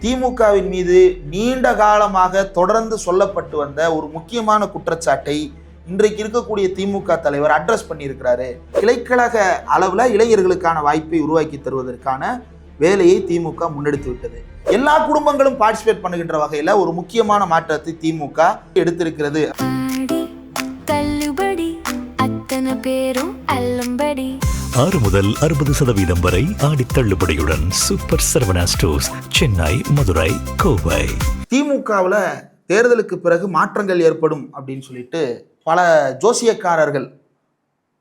திமுகவின் மீது நீண்ட காலமாக தொடர்ந்து சொல்லப்பட்டு வந்த ஒரு முக்கியமான குற்றச்சாட்டை இன்றைக்கு இருக்கக்கூடிய திமுக தலைவர் அட்ரஸ் பண்ணியிருக்கிறாரு. கிளைக்கழக அளவுல இளைஞர்களுக்கான வாய்ப்பை உருவாக்கி தருவதற்கான வேலையை திமுக முன்னெடுத்து விட்டது. எல்லா குடும்பங்களும் பார்ட்டிசிபேட் பண்ணுகின்ற வகையில ஒரு முக்கியமான மாற்றத்தை திமுக எடுத்திருக்கிறது. 6 முதல் 60% வரை ஆடி தள்ளுபடியுடன் சூப்பர் சரவணா ஸ்டோர்ஸ், சென்னை, மதுரை, கோவை. திமுகவில் தேர்தலுக்கு பிறகு மாற்றங்கள் ஏற்படும் அப்படின்னு சொல்லிட்டு பல ஜோசியக்காரர்கள்,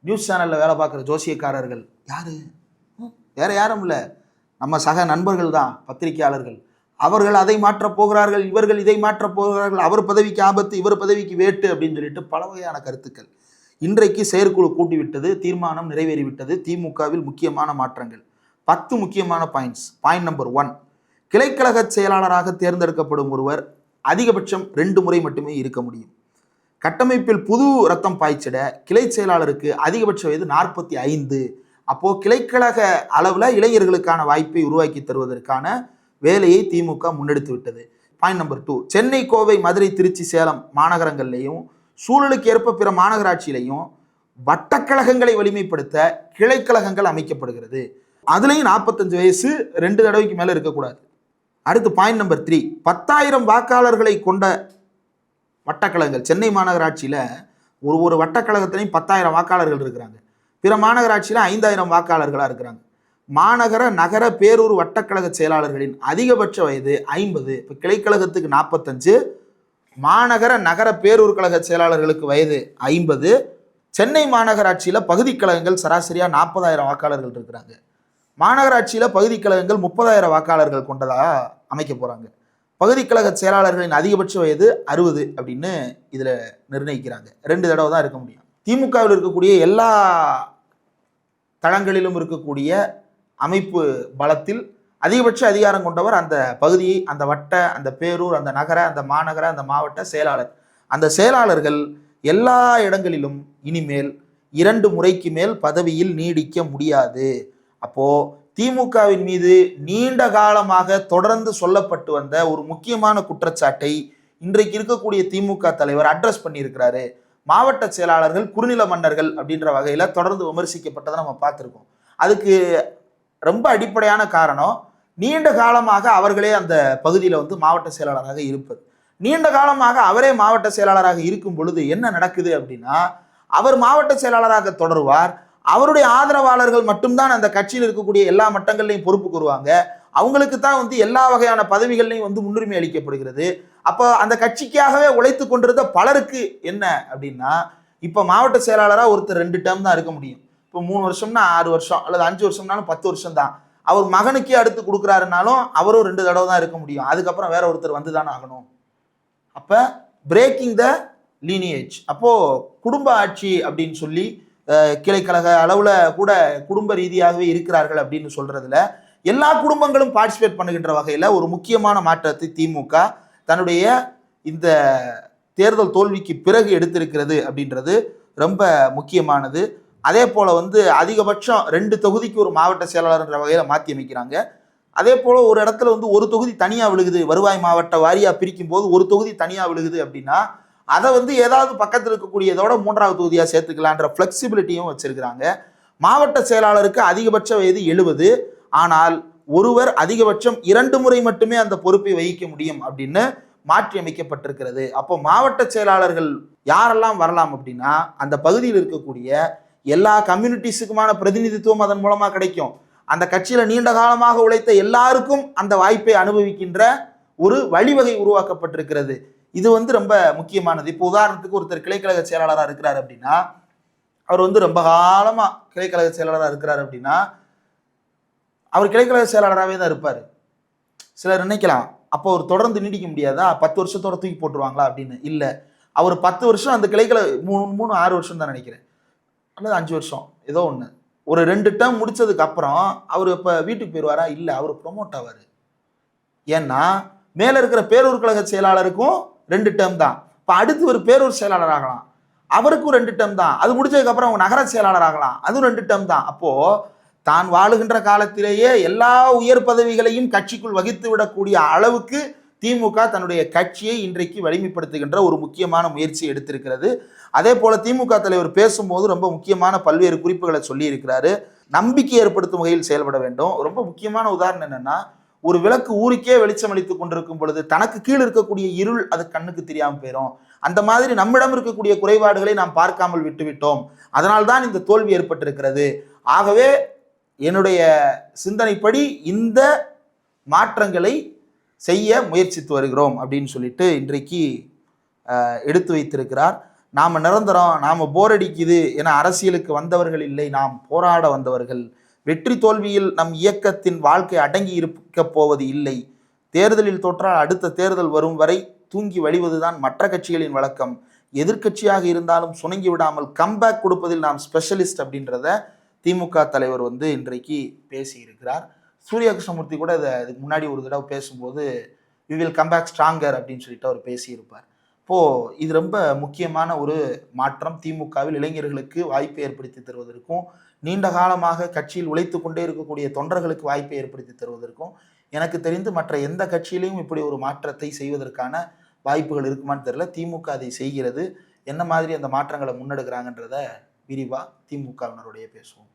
நியூஸ் சேனலில் வேலை பார்க்குற ஜோசியக்காரர்கள் யாரு வேற யாரும் இல்லை, நம்ம சக நண்பர்கள் தான், பத்திரிகையாளர்கள். அவர்கள் அதை மாற்றப் போகிறார்கள், இவர்கள் இதை மாற்றப் போகிறார்கள், அவர் பதவிக்கு ஆபத்து, இவர் பதவிக்கு வேட்டு அப்படின்னு சொல்லிட்டு பல வகையான கருத்துக்கள். இன்றைக்கு செயற்குழு கூட்டிவிட்டது, தீர்மானம் நிறைவேறிவிட்டது. திமுகவில் முக்கியமான மாற்றங்கள் 10 முக்கியமான பாயிண்ட்ஸ். பாயிண்ட் நம்பர் 1, கிளைக்கழக செயலாளராக தேர்ந்தெடுக்கப்படும் ஒருவர் அதிகபட்சம் 2 முறை மட்டுமே இருக்க முடியும். கட்டமைப்பில் புது ரத்தம் பாய்ச்சிட கிளை செயலாளருக்கு அதிகபட்ச வயது 45. அப்போ கிளைக்கழக அளவில் இளைஞர்களுக்கான வாய்ப்பை உருவாக்கி தருவதற்கான வேலையை திமுக முன்னெடுத்து விட்டது. பாயிண்ட் நம்பர் 2, சென்னை, கோவை, மதுரை, திருச்சி, சேலம் மாநகரங்கள்லையும் சூழலுக்கு ஏற்ப பிற மாநகராட்சியிலையும் வட்டக்கழகங்களை வலிமைப்படுத்த கிளைக்கழகங்கள் அமைக்கப்படுகிறது. அதுலேயும் 45 வயசு 2 தடவைக்கு மேலே இருக்கக்கூடாது. அடுத்து பாயிண்ட் நம்பர் 3, 10,000 வாக்காளர்களை கொண்ட வட்டக்கழகங்கள். சென்னை மாநகராட்சியில் ஒரு வட்டக்கழகத்திலையும் 10,000 வாக்காளர்கள் இருக்கிறாங்க. பிற மாநகராட்சியில் 5,000 வாக்காளர்களாக இருக்கிறாங்க. மாநகர, நகர, பேரூர் வட்டக்கழக செயலாளர்களின் அதிகபட்ச வயது 50. இப்போ கிளைக்கழகத்துக்கு 45, மாநகர, நகர, பேரூர் கழக செயலாளர்களுக்கு வயது 50. சென்னை மாநகராட்சியில் பகுதி கழகங்கள் சராசரியாக 40,000 வாக்காளர்கள் இருக்கிறாங்க. மாநகராட்சியில் பகுதி கழகங்கள் 30,000 வாக்காளர்கள் கொண்டதாக அமைக்க போகிறாங்க. பகுதி கழக செயலாளர்களின் அதிகபட்ச வயது 60 அப்படின்னு இதில் நிர்ணயிக்கிறாங்க. 2 தடவை தான் இருக்க முடியும். திமுகவில் இருக்கக்கூடிய எல்லா தளங்களிலும் இருக்கக்கூடிய அமைப்பு பலத்தில் அதிகபட்ச அதிகாரம் கொண்டவர் அந்த பகுதியை, அந்த வட்ட, அந்த பேரூர், அந்த நகர, அந்த மாநகர, அந்த மாவட்ட செயலாளர். அந்த செயலாளர்கள் எல்லா இடங்களிலும் இனிமேல் 2 முறைக்கு மேல் பதவியில் நீடிக்க முடியாது. அப்போ திமுகவின் மீது நீண்ட காலமாக தொடர்ந்து சொல்லப்பட்டு வந்த ஒரு முக்கியமான குற்றச்சாட்டை இன்றைக்கு இருக்கக்கூடிய திமுக தலைவர் அட்ரஸ் பண்ணியிருக்கிறாரு. மாவட்ட செயலாளர்கள் குறுநில மன்னர்கள் அப்படின்ற வகையில தொடர்ந்து விமர்சிக்கப்பட்டதை நம்ம பார்த்துருக்கோம். அதுக்கு ரொம்ப அடிப்படையான காரணம், நீண்ட காலமாக அவர்களே அந்த பகுதியில் மாவட்ட செயலாளராக இருப்பது. நீண்ட காலமாக அவரே மாவட்ட செயலாளராக இருக்கும் பொழுது என்ன நடக்குது அப்படின்னா, அவர் மாவட்ட செயலாளராக தொடருவார். அவருடைய ஆதரவாளர்கள் மட்டும்தான் அந்த கட்சியில் இருக்கக்கூடிய எல்லா மட்டங்கள்லையும் பொறுப்பு கூறுவாங்க. அவங்களுக்கு தான் எல்லா வகையான பதவிகள்லையும் முன்னுரிமை அளிக்கப்படுகிறது. அப்போ அந்த கட்சிக்காகவே உழைத்து கொண்டிருந்த பலருக்கு என்ன அப்படின்னா, இப்போ மாவட்ட செயலாளராக ஒருத்தர் 2 டேர்ம் தான் இருக்க முடியும். இப்போ 3 வருஷம்னா 6 வருஷம், அல்லது 5 வருஷம்னாலும் 10 வருஷம் தான். அவர் மகனுக்கே அடுத்து கொடுக்குறாருனாலும் அவரும் 2 தடவை தான் இருக்க முடியும். அதுக்கப்புறம் வேற ஒருத்தர் வந்து தானே ஆகணும். அப்போ பிரேக்கிங் த லீனியேஜ். அப்போது குடும்ப ஆட்சி அப்படின்னு சொல்லி கிளைக்கழக அளவில் கூட குடும்ப ரீதியாகவே இருக்கிறார்கள் அப்படின்னு சொல்கிறதுல எல்லா குடும்பங்களும் பார்ட்டிசிபேட் பண்ணுகின்ற வகையில் ஒரு முக்கியமான மாற்றத்தை திமுக தன்னுடைய இந்த தேர்தல் தோல்விக்கு பிறகு எடுத்திருக்கிறது அப்படின்றது ரொம்ப முக்கியமானது. அதே போல் அதிகபட்சம் 2 தொகுதிக்கு ஒரு மாவட்ட செயலாளர்ன்ற வகையில் மாற்றி அமைக்கிறாங்க. அதே போல் ஒரு இடத்துல ஒரு தொகுதி தனியாக விழுகுது, வருவாய் மாவட்ட வாரியாக பிரிக்கும் போது ஒரு தொகுதி தனியாக விழுகுது அப்படின்னா அதை ஏதாவது பக்கத்தில் இருக்கக்கூடியதோட 3வது தொகுதியாக சேர்த்துக்கலான்ற ஃப்ளெக்சிபிலிட்டியும் வச்சிருக்கிறாங்க. மாவட்ட செயலாளருக்கு அதிகபட்ச வயது 70, ஆனால் ஒருவர் அதிகபட்சம் 2 முறை மட்டுமே அந்த பொறுப்பை வகிக்க முடியும் அப்படின்னு மாற்றி அமைக்கப்பட்டிருக்கிறது. அப்போ மாவட்ட செயலாளர்கள் யாரெல்லாம் வரலாம் அப்படின்னா, அந்த பகுதியில் இருக்கக்கூடிய எல்லா கம்யூனிட்டிஸுக்குமான பிரதிநிதித்துவம் அதன் மூலமாக கிடைக்கும். அந்த கட்சியில் நீண்ட காலமாக உழைத்த எல்லாருக்கும் அந்த வாய்ப்பை அனுபவிக்கின்ற ஒரு வழிவகை உருவாக்கப்பட்டிருக்கிறது. இது ரொம்ப முக்கியமானது. இப்போ உதாரணத்துக்கு ஒருத்தர் கிளைக்கழக செயலாளராக இருக்கிறார் அப்படின்னா, அவர் ரொம்ப காலமாக கிளைக்கழக செயலாளராக இருக்கிறார் அப்படின்னா அவர் கிளைக்கழக செயலாளராகவே தான் இருப்பார். சிலர் நினைக்கலாம், அப்போ அவர் தொடர்ந்து நீடிக்க முடியாதா, 10 வருஷத்தோட தூக்கி போட்டுருவாங்களா அப்படின்னு. இல்லை, அவர் 10 வருஷம் அந்த கிளைக்கழக 6 வருஷம் தான் நினைக்கிறேன், அல்லது 5 வருஷம் ஏதோ ஒன்று, ஒரு 2 டேர்ம் முடிச்சதுக்கு அப்புறம் அவர் இப்போ வீட்டுக்கு போயிடுவாரா? இல்லை, அவர் ப்ரொமோட் ஆவார். ஏன்னா மேலே இருக்கிற பேரூர் கழக செயலாளருக்கும் 2 டேர்ம் தான். இப்போ அடுத்து ஒரு பேரூர் செயலாளர் ஆகலாம், அவருக்கும் 2 டேர்ம் தான். அது முடிச்சதுக்கப்புறம் அவங்க நகர செயலாளர் ஆகலாம், அதுவும் 2 டேர்ம் தான். அப்போது தான் வாழுகின்ற காலத்திலேயே எல்லா உயர் பதவிகளையும் கட்சிக்குள் வகித்து விடக்கூடிய அளவுக்கு திமுக தன்னுடைய கட்சியை இன்றைக்கு வலிமைப்படுத்துகின்ற ஒரு முக்கியமான முயற்சி எடுத்திருக்கிறது. அதே போல திமுக தலைவர் பேசும்போது ரொம்ப முக்கியமான பல்வேறு குறிப்புகளை சொல்லி இருக்கிறாரு. நம்பிக்கை ஏற்படுத்தும் வகையில் செயல்பட வேண்டும். ரொம்ப முக்கியமான உதாரணம் என்னன்னா, ஒரு விளக்கு ஊருக்கே வெளிச்சம் அளித்துக் கொண்டிருக்கும் பொழுது தனக்கு கீழ் இருக்கக்கூடிய இருள் அது கண்ணுக்கு தெரியாம போயிடும். அந்த மாதிரி நம்மிடம் இருக்கக்கூடிய குறைபாடுகளை நாம் பார்க்காமல் விட்டுவிட்டோம். அதனால்தான் இந்த தோல்வி ஏற்பட்டிருக்கிறது. ஆகவே என்னுடைய சிந்தனைப்படி இந்த மாற்றங்களை செய்ய முயற்சித்து வருகிறோம் அப்படின்னு சொல்லிட்டு இன்றைக்கு எடுத்து வைத்திருக்கிறார். நாம் நிரந்தரம், நாம் போர் அடிக்குது என அரசியலுக்கு வந்தவர்கள் இல்லை, நாம் போராட வந்தவர்கள். வெற்றி தோல்வியில் நம் இயக்கத்தின் வாழ்க்கை அடங்கி இருக்க போவது இல்லை. தேர்தலில் தோற்றால் அடுத்த தேர்தல் வரும் வரை தூங்கி வழிவதுதான் மற்ற கட்சிகளின் வழக்கம். எதிர்க்கட்சியாக இருந்தாலும் சுணங்கி விடாமல் கம்பேக் கொடுப்பதில் நாம் ஸ்பெஷலிஸ்ட் அப்படின்றத திமுக தலைவர் இன்றைக்கு பேசியிருக்கிறார். சூர்யா கிருஷ்ணமூர்த்தி கூட இதுக்கு முன்னாடி ஒரு தடவை பேசும்போது வி வில் கம்பேக் ஸ்ட்ராங்கர் அப்படின்னு சொல்லிட்டு அவர் பேசியிருப்பார். இப்போது இது ரொம்ப முக்கியமான ஒரு மாற்றம். திமுகவில் இளைஞர்களுக்கு வாய்ப்பை ஏற்படுத்தி தருவதற்கும், நீண்ட காலமாக கட்சியில் உழைத்து கொண்டே இருக்கக்கூடிய தொண்டர்களுக்கு வாய்ப்பை ஏற்படுத்தி தருவதற்கும் எனக்கு தெரிந்து மற்ற எந்த கட்சியிலையும் இப்படி ஒரு மாற்றத்தை செய்வதற்கான வாய்ப்புகள் இருக்குமான்னு தெரியல. திமுக அதை செய்கிறது. என்ன மாதிரி அந்த மாற்றங்களை முன்னெடுக்கிறாங்கன்றத விரிவாக திமுகவினருடைய பேசுவோம்.